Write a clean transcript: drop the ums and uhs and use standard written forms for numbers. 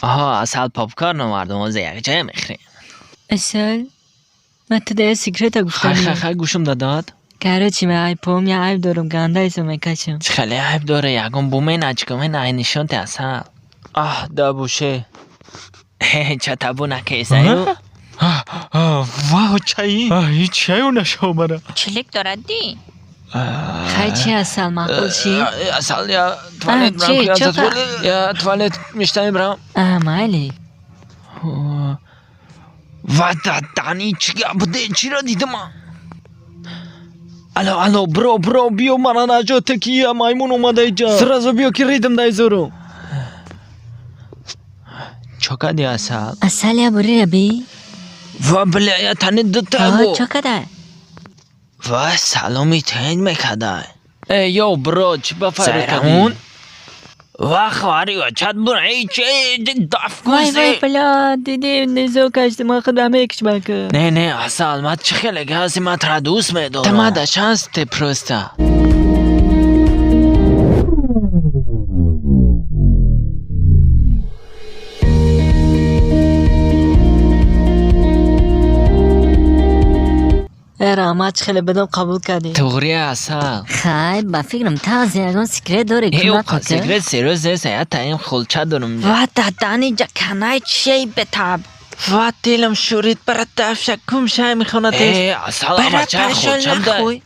آها اصل پاپکارن مردم از یک جای میخریم. اصل من تو ده سیکرت گفتم. خیلی گوشم داد. کارو چی من عیب پام یا عیب دارم گنده ایسو میکشم. خیلی عیب داره یکم بومه نچکمه نه نشون تی اصل. دابوشه. چه تبو نکیسه واه چایی چایو نشو برا چلیک دارد دی؟ خیلی چی اصل معقول چی؟ اصل یا توالت برام یا توالت میشتمی برام مالی و دانی چی بوده چی را دیدم الو برو بیو مرا نجات کی مایمون اومده اینجا سرازو بیو که ریدم دای زورو چوکا دی اصل یا بری ربی؟ و بله یا تنه دوتا بو چوکا ده؟ و سلامی تین میکده یو برو چی بفرد کدی و خواری و چند برای چه داف وای کنسی بلا دیدی نزو کشت ما خود همه کش بکر نه اصل ما چه خیلی گازی ما ترا دوست میدارم تما دا شانس تی پروستا رامات خیلی بدم قبول کردی توغری اصل خیلی با فکرم تا زیادان سیکرت داره هیو کمک بکر سیکرت سیروز نیست یا تا این خلچه دارم و دادانی جا کنای چی بتاب و دیلم شورید برات دفشک کم شای میخونه تیست اصل اما چه خلچه ده